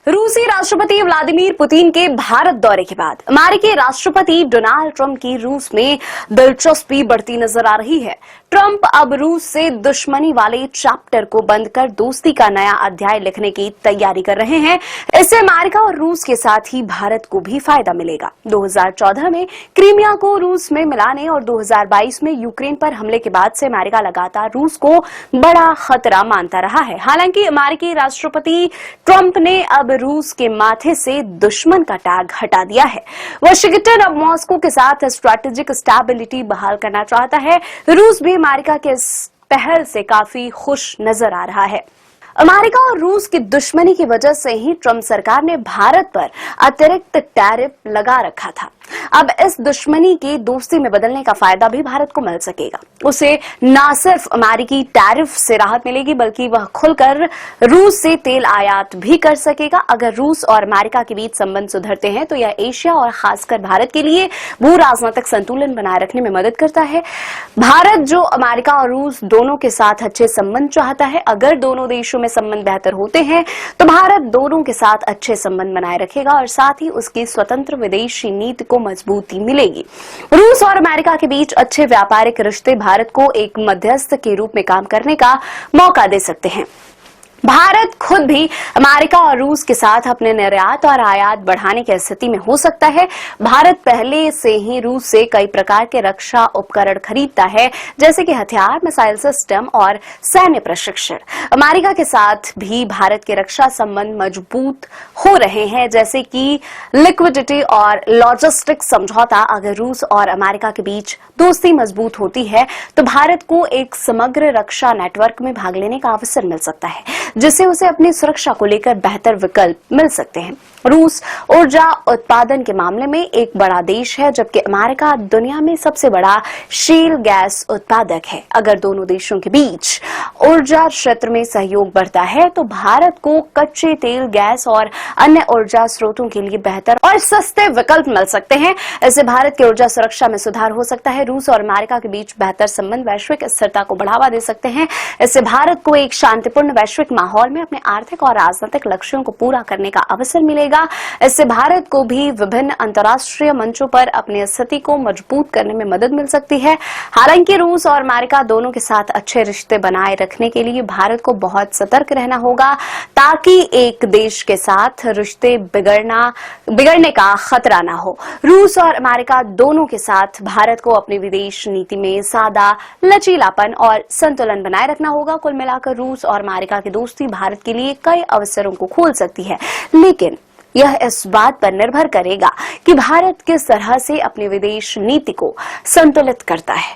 रूसी राष्ट्रपति Vladimir Putin के भारत दौरे के बाद अमेरिकी राष्ट्रपति डोनाल्ड ट्रंप की रूस में दिलचस्पी बढ़ती नजर आ रही है। ट्रंप अब रूस से दुश्मनी वाले चैप्टर को बंद कर दोस्ती का नया अध्याय लिखने की तैयारी कर रहे हैं। इससे अमेरिका और रूस के साथ ही भारत को भी फायदा मिलेगा। 2014 में क्रीमिया को रूस में मिलाने और 2022 में यूक्रेन पर हमले के बाद से अमेरिका लगातार रूस को बड़ा खतरा मानता रहा है। हालांकि अमेरिकी राष्ट्रपति ट्रंप ने अब रूस के माथे से दुश्मन का टैग हटा दिया है। वाशिंगटन अब मॉस्को के साथ स्ट्रैटेजिक स्टेबिलिटी बहाल करना चाहता है। रूस भी अमेरिका के इस पहल से काफी खुश नजर आ रहा है। अमेरिका और रूस की दुश्मनी की वजह से ही ट्रंप सरकार ने भारत पर अतिरिक्त टैरिफ लगा रखा था। अब इस दुश्मनी के दोस्ती में बदलने का फायदा भी भारत को मिल सकेगा। उसे न सिर्फ अमेरिकी टैरिफ से राहत मिलेगी बल्कि वह खुलकर रूस से तेल आयात भी कर सकेगा। अगर रूस और अमेरिका के बीच संबंध सुधरते हैं तो यह एशिया और खासकर भारत के लिए भू राजनीतिक संतुलन बनाए रखने में मदद करता है। भारत जो अमेरिका और रूस दोनों के साथ अच्छे संबंध चाहता है, अगर दोनों देशों में संबंध बेहतर होते हैं तो भारत दोनों के साथ अच्छे संबंध बनाए रखेगा और साथ ही उसकी स्वतंत्र विदेशी नीति को मजबूती मिलेगी। रूस और अमेरिका के बीच अच्छे व्यापारिक रिश्ते भारत को एक मध्यस्थ के रूप में काम करने का मौका दे सकते हैं। भारत खुद भी अमेरिका और रूस के साथ अपने निर्यात और आयात बढ़ाने की स्थिति में हो सकता है। भारत पहले से ही रूस से कई प्रकार के रक्षा उपकरण खरीदता है, जैसे कि हथियार, मिसाइल सिस्टम और सैन्य प्रशिक्षण। अमेरिका के साथ भी भारत के रक्षा संबंध मजबूत हो रहे हैं, जैसे कि लिक्विडिटी और लॉजिस्टिक समझौता। अगर रूस और अमेरिका के बीच दोस्ती मजबूत होती है तो भारत को एक समग्र रक्षा नेटवर्क में भाग लेने का अवसर मिल सकता है, जिससे उसे अपनी सुरक्षा को लेकर बेहतर विकल्प मिल सकते हैं। रूस ऊर्जा उत्पादन के मामले में एक बड़ा देश है, जबकि अमेरिका दुनिया में सबसे बड़ा शेल गैस उत्पादक है। अगर दोनों देशों के बीच ऊर्जा क्षेत्र में सहयोग बढ़ता है तो भारत को कच्चे तेल, गैस और अन्य ऊर्जा स्रोतों के लिए बेहतर और सस्ते विकल्प मिल सकते हैं। इससे भारत की ऊर्जा सुरक्षा में सुधार हो सकता है। रूस और अमेरिका के बीच बेहतर संबंध वैश्विक स्थिरता को बढ़ावा दे सकते हैं। इससे भारत को एक शांतिपूर्ण वैश्विक माहौल में अपने आर्थिक और राजनीतिक लक्ष्यों को पूरा करने का अवसर मिलेगा। इससे भारत को भी विभिन्न अंतर्राष्ट्रीय मंचों पर अपनी स्थिति को मजबूत करने में मदद मिल सकती है। हालांकि रूस और अमेरिका दोनों के साथ अच्छे रिश्ते बनाए रखने के लिए भारत को बहुत सतर्क रहना होगा, ताकि एक देश के साथ रिश्ते बिगड़ने का खतरा ना हो। रूस और अमेरिका दोनों के साथ भारत को अपनी विदेश नीति में सादा, लचीलापन और संतुलन बनाए रखना होगा। कुल मिलाकर रूस और अमेरिका की दोस्ती भारत के लिए कई अवसरों को खोल सकती है, लेकिन यह इस बात पर निर्भर करेगा कि भारत किस तरह से अपनी विदेश नीति को संतुलित करता है।